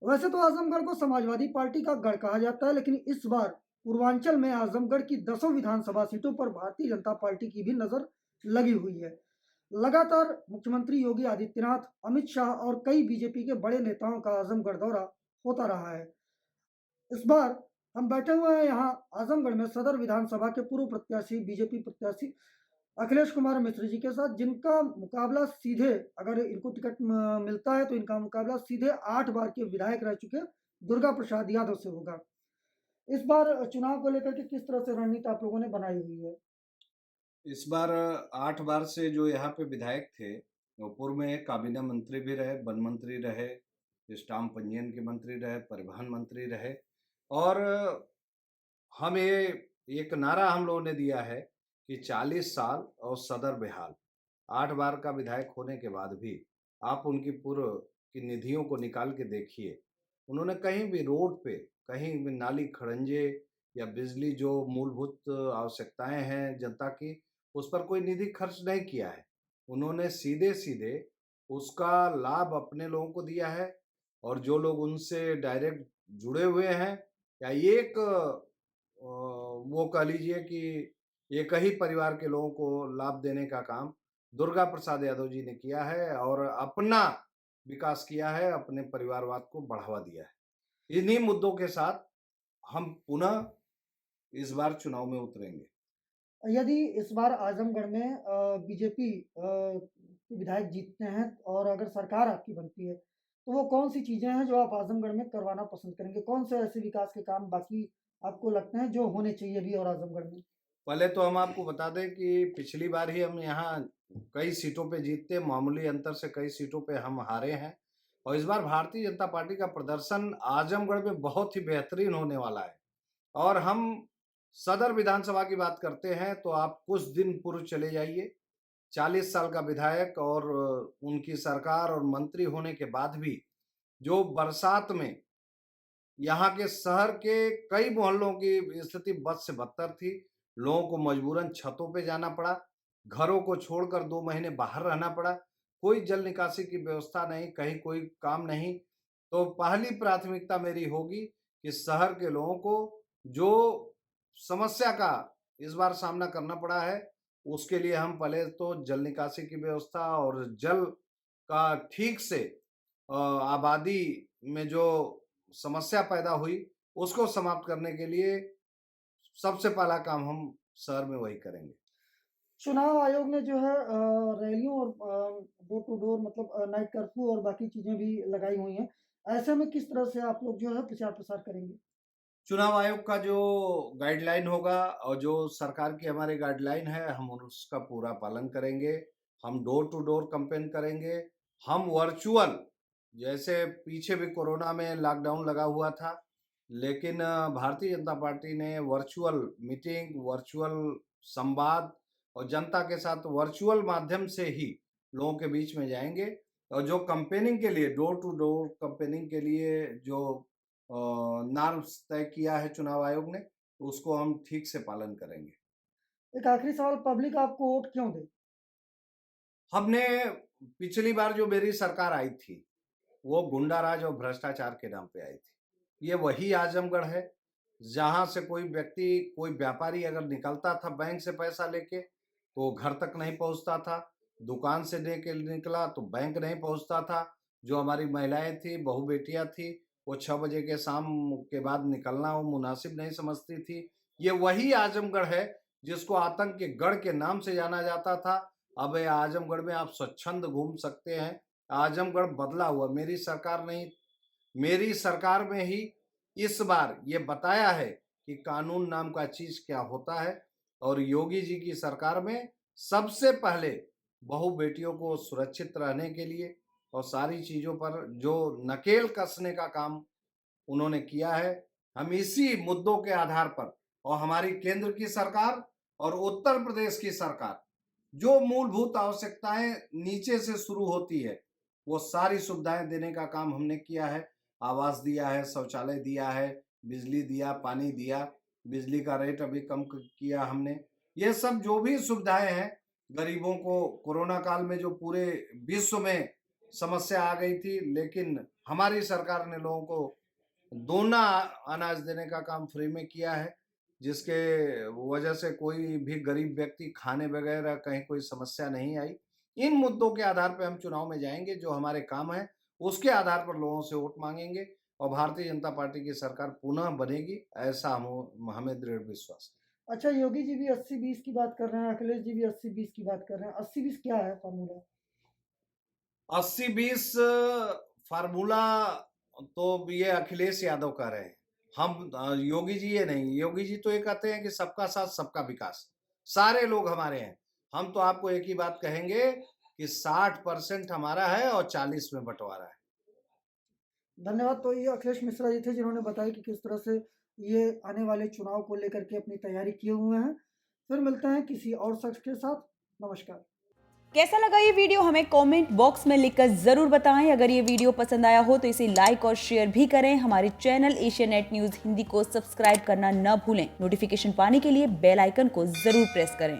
वैसे तो आजमगढ़ को समाजवादी पार्टी का गढ़ कहा जाता है, लेकिन इस बार पूर्वांचल में आजमगढ़ की 10 विधानसभा सीटों पर भारतीय जनता पार्टी की भी नजर लगी हुई है। लगातार मुख्यमंत्री योगी आदित्यनाथ, अमित शाह और कई बीजेपी के बड़े नेताओं का आजमगढ़ दौरा होता रहा है। इस बार हम बैठे हुए हैं यहाँ आजमगढ़ में सदर विधानसभा के पूर्व प्रत्याशी, बीजेपी प्रत्याशी अखिलेश कुमार मिश्र जी के साथ, जिनका मुकाबला सीधे, अगर इनको टिकट मिलता है तो इनका मुकाबला सीधे 8 बार के विधायक रह चुके दुर्गा प्रसाद यादव से होगा। इस बार चुनाव को लेकर के किस तरह से रणनीति आप लोगों ने बनाई हुई है? इस बार 8 बार से जो यहाँ पे विधायक थे, वो पूर्व में काबीना मंत्री भी रहे, वन मंत्री रहे, स्टाम्प पंजीयन के मंत्री रहे, परिवहन मंत्री रहे और हम ये एक नारा हम लोगों ने दिया है कि 40 साल और सदर बेहाल। 8 बार का विधायक होने के बाद भी आप उनकी पूर्व की निधियों को निकाल के देखिए। उन्होंने कहीं भी रोड पे, कहीं भी नाली खड़ंजे या बिजली जो मूलभूत आवश्यकताएँ हैं जनता की, उस पर कोई निधि खर्च नहीं किया है। उन्होंने सीधे-सीधे उसका लाभ अपने लोगों को दिया है और जो लोग उनसे डायरेक्ट जुड़े हुए हैं या एक वो कह लीजिए कि एक ही परिवार के लोगों को लाभ देने का काम दुर्गा प्रसाद यादव जी ने किया है और अपना विकास किया है, अपने परिवारवाद को बढ़ावा दिया है। इन्हीं मुद्दों के साथ हम पुनः इस बार चुनाव में उतरेंगे। यदि इस बार आजमगढ़ में बीजेपी विधायक जीतते हैं और अगर सरकार आपकी बनती है, तो वो कौन-सी चीज़ें हैं जो आप आज़मगढ़ में करवाना पसंद करेंगे? कौन से ऐसे विकास के काम बाकी आपको लगते हैं जो होने चाहिए अभी और आज़मगढ़ में? पहले तो हम आपको बता दें कि पिछली बार ही हम यहाँ कई सीटों पे जीते, मामूली अंतर से कई सीटों पे हम हारे हैं और इस बार भारतीय जनता पार्टी का प्रदर्शन आजमगढ़ में बहुत ही बेहतरीन होने वाला है। और हम सदर विधानसभा की बात करते हैं तो आप कुछ दिन पूर्व चले जाइए। 40 साल का विधायक और उनकी सरकार और मंत्री होने के बाद भी जो बरसात में यहाँ के शहर के कई मोहल्लों की स्थिति बद से बदतर थी। लोगों को मजबूरन छतों पे जाना पड़ा, घरों को छोड़कर 2 महीने बाहर रहना पड़ा। कोई जल निकासी की व्यवस्था नहीं, कहीं कोई काम नहीं। तो पहली प्राथमिकता मेरी होगी कि शहर के लोगों को जो समस्या का इस बार सामना करना पड़ा है, उसके लिए हम पहले तो जल निकासी की व्यवस्था और जल का ठीक से आबादी में जो समस्या पैदा हुई, उसको समाप्त करने के लिए सबसे पहला काम हम शहर में वही करेंगे। चुनाव आयोग ने जो है रैलियों और डोर टू डोर, मतलब नाइट कर्फ्यू और बाकी चीज़ें भी लगाई हुई हैं। ऐसे में किस तरह से आप लोग जो है प्रचार-प्रसार करेंगे? चुनाव आयोग का जो गाइडलाइन होगा और जो सरकार की हमारी गाइडलाइन है, हम उसका पूरा पालन करेंगे। हम डोर टू डोर कैंपेन करेंगे। हम वर्चुअल जैसे पीछे भी कोरोना में लॉकडाउन लगा हुआ था, लेकिन भारतीय जनता पार्टी ने वर्चुअल मीटिंग, वर्चुअल संवाद और जनता के साथ वर्चुअल माध्यम से ही लोगों के बीच में जाएँगे और जो कैंपेनिंग के लिए डोर टू डोर कैंपेनिंग के लिए जो नॉर्म्स तय किया है चुनाव आयोग ने, तो उसको हम ठीक से पालन करेंगे। एक आखिरी सवाल, पब्लिक आपको वोट क्यों दे? हमने पिछली बार जो मेरी सरकार आई थी, वो गुंडाराज और भ्रष्टाचार के नाम पे आई थी। ये वही आजमगढ़ है, जहाँ से कोई व्यक्ति, कोई व्यापारी अगर निकलता था बैंक से पैसा लेके, तो वो घर तक नहीं पहुँचता था। दुकान से लेके निकला तो बैंक नहीं पहुँचता था। जो हमारी महिलाएँ थी, बहू-बेटियाँ थी, वो 6 बजे के शाम के बाद निकलना वो मुनासिब नहीं समझती थी। ये वही आजमगढ़ है, जिसको आतंक के गढ़ के नाम से जाना जाता था। अब ये आजमगढ़ में आप स्वच्छंद घूम सकते हैं। आजमगढ़ बदला हुआ मेरी सरकार नहीं, मेरी सरकार में ही इस बार ये बताया है कि कानून नाम का चीज़ क्या होता है और योगी जी की सरकार में सबसे पहले बहू-बेटियों को सुरक्षित रहने के लिए और सारी चीज़ों पर जो नकेल कसने का काम उन्होंने किया है। हम इसी मुद्दों के आधार पर और हमारी केंद्र की सरकार और उत्तर प्रदेश की सरकार, जो मूलभूत आवश्यकताएँ नीचे से शुरू होती है, वो सारी सुविधाएँ देने का काम हमने किया है। आवास दिया है, शौचालय दिया है, बिजली दिया, पानी दिया, बिजली का रेट अभी कम क किया हमने। ये सब जो भी सुविधाएँ हैं, गरीबों को कोरोना काल में जो पूरे विश्व में समस्या आ गई थी, लेकिन हमारी सरकार ने लोगों को दोना अनाज देने का काम फ्री में किया है, जिसके वजह से कोई भी गरीब व्यक्ति खाने बगैर कहीं कोई समस्या नहीं आई। इन मुद्दों के आधार पे हम चुनाव में जाएँगे, जो हमारे काम हैं, उसके आधार पर लोगों से वोट माँगेंगे और भारतीय जनता पार्टी की सरकार पुनः बनेगी, ऐसा हमें दृढ़ विश्वास है। अच्छा, योगी जी भी 80-20 की बात कर रहे हैं, अखिलेश जी भी 80-20 की बात कर रहे हैं। 80-20 क्या है फॉर्मूला? 80-20 फार्मूला तो ये अखिलेश यादव कह रहे हैं। हम योगी जी ये नहीं, योगी जी तो ये कहते हैं कि सबका साथ सबका विकास, सारे लोग हमारे हैं। हम तो आपको एक ही बात कहेंगे कि 60% हमारा है और 40 में बँटवारा है। धन्यवाद। तो ये अखिलेश मिश्रा जी थे जिन्होंने बताया कि किस तरह से ये आने वाले चुनाव को लेकर के अपनी तैयारी किए हुए हैं। फिर मिलते हैं किसी और शख्स के साथ। नमस्कार। कैसा लगा ये वीडियो हमें कमेंट बॉक्स में लिखकर जरूर बताएं। अगर ये वीडियो पसंद आया हो तो इसे लाइक और शेयर भी करें। हमारे channel Asia net news Hindi को सब्सक्राइब करना न भूलें। नोटिफिकेशन पाने के लिए बेल आइकन को जरूर प्रेस करें।